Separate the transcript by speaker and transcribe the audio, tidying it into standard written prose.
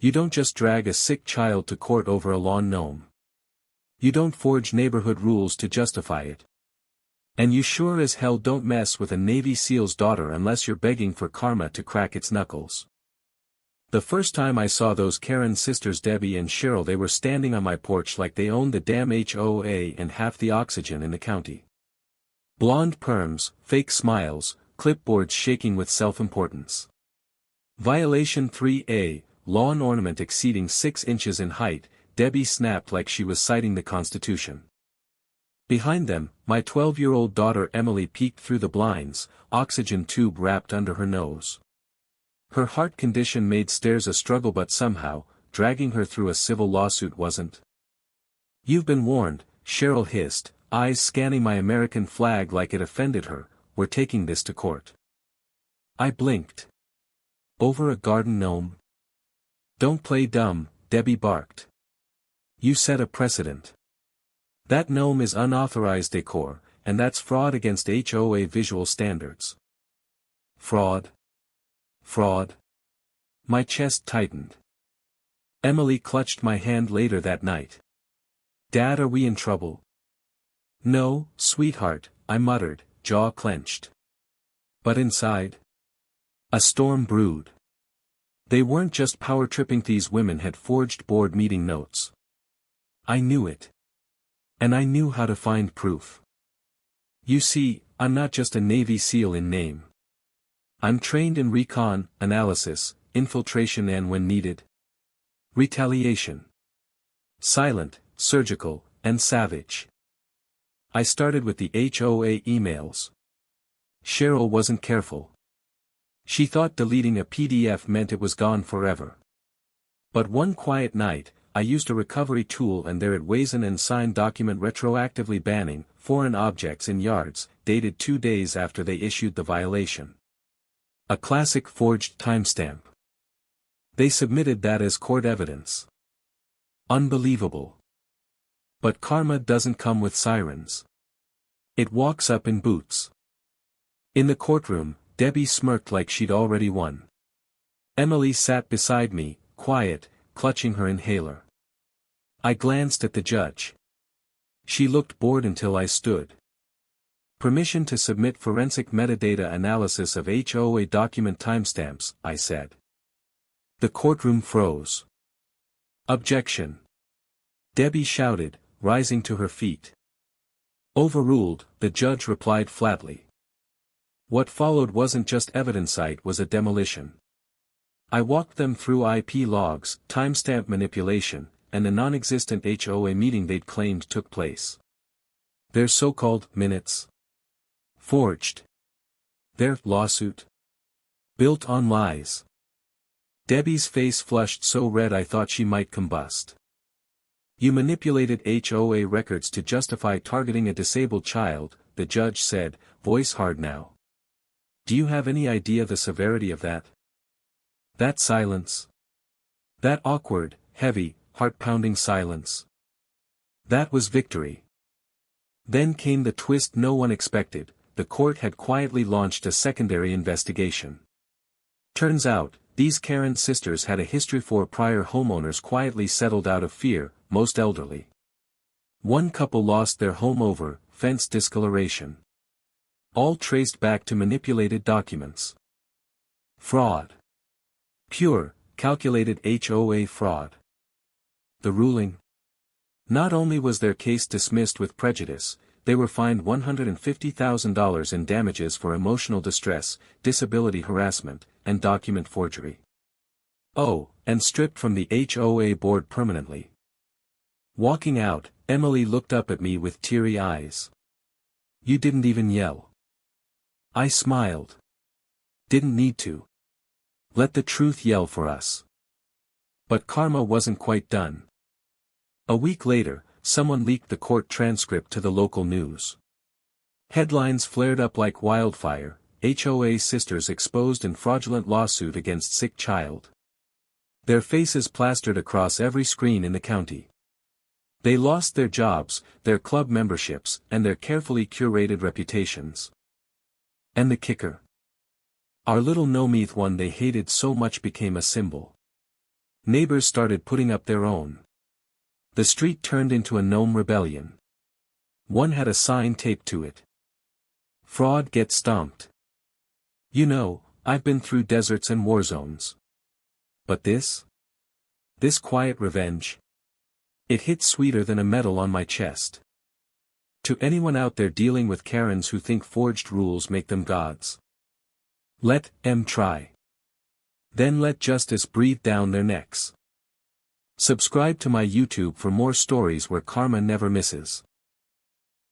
Speaker 1: You don't just drag a sick child to court over a lawn gnome. You don't forge neighborhood rules to justify it. And you sure as hell don't mess with a Navy SEAL's daughter unless you're begging for karma to crack its knuckles. The first time I saw those Karen sisters Debbie and Cheryl, they were standing on my porch like they owned the damn HOA and half the oxygen in the county. Blonde perms, fake smiles, clipboards shaking with self-importance. Violation 3A, lawn ornament exceeding 6 inches in height, Debbie snapped like she was citing the Constitution. Behind them, my 12-year-old daughter Emily peeked through the blinds, oxygen tube wrapped under her nose. Her heart condition made stairs a struggle, but somehow, dragging her through a civil lawsuit wasn't. "You've been warned," Cheryl hissed, eyes scanning my American flag like it offended her. "We're taking this to court." I blinked. "Over a garden gnome?" "Don't play dumb," Debbie barked. "You set a precedent. That gnome is unauthorized decor, and that's fraud against HOA visual standards." "Fraud? Fraud?" My chest tightened. Emily clutched my hand later that night. "Dad, are we in trouble?" "No, sweetheart," I muttered, jaw clenched. But inside, a storm brewed. They weren't just power-tripping, these women had forged board meeting notes. I knew it. And I knew how to find proof. You see, I'm not just a Navy SEAL in name. I'm trained in recon, analysis, infiltration, and when needed, retaliation. Silent, surgical, and savage. I started with the HOA emails. Cheryl wasn't careful. She thought deleting a PDF meant it was gone forever. But one quiet night, I used a recovery tool and there it was, an unsigned document retroactively banning foreign objects in yards, dated 2 days after they issued the violation. A classic forged timestamp. They submitted that as court evidence. Unbelievable. But karma doesn't come with sirens. It walks up in boots. In the courtroom, Debbie smirked like she'd already won. Emily sat beside me, quiet, clutching her inhaler. I glanced at the judge. She looked bored until I stood. "Permission to submit forensic metadata analysis of HOA document timestamps," I said. The courtroom froze. "Objection!" Debbie shouted, rising to her feet. "Overruled," the judge replied flatly. What followed wasn't just evidence, it was a demolition. I walked them through IP logs, timestamp manipulation, and the non-existent HOA meeting they'd claimed took place. Their so-called minutes. Forged. Their lawsuit. Built on lies. Debbie's face flushed so red I thought she might combust. "You manipulated HOA records to justify targeting a disabled child," the judge said, voice hard now. "Do you have any idea the severity of that?" That silence. That awkward, heavy, heart-pounding silence. That was victory. Then came the twist no one expected. The court had quietly launched a secondary investigation. Turns out, these Karen sisters had a history. 4 prior homeowners quietly settled out of fear, most elderly. One couple lost their home over fence discoloration. All traced back to manipulated documents. Fraud. Pure, calculated HOA fraud. The ruling? Not only was their case dismissed with prejudice, they were fined $150,000 in damages for emotional distress, disability harassment, and document forgery. Oh, and stripped from the HOA board permanently. Walking out, Emily looked up at me with teary eyes. "You didn't even yell." I smiled. "Didn't need to. Let the truth yell for us." But karma wasn't quite done. A week later, someone leaked the court transcript to the local news. Headlines flared up like wildfire: HOA sisters exposed in fraudulent lawsuit against sick child. Their faces plastered across every screen in the county. They lost their jobs, their club memberships, and their carefully curated reputations. And the kicker? Our little Nometh one they hated so much became a symbol. Neighbors started putting up their own. The street turned into a gnome rebellion. One had a sign taped to it. Fraud gets stomped. You know, I've been through deserts and war zones. But this? This quiet revenge? It hit sweeter than a medal on my chest. To anyone out there dealing with Karens who think forged rules make them gods, let them try. Then let justice breathe down their necks. Subscribe to my YouTube for more stories where karma never misses.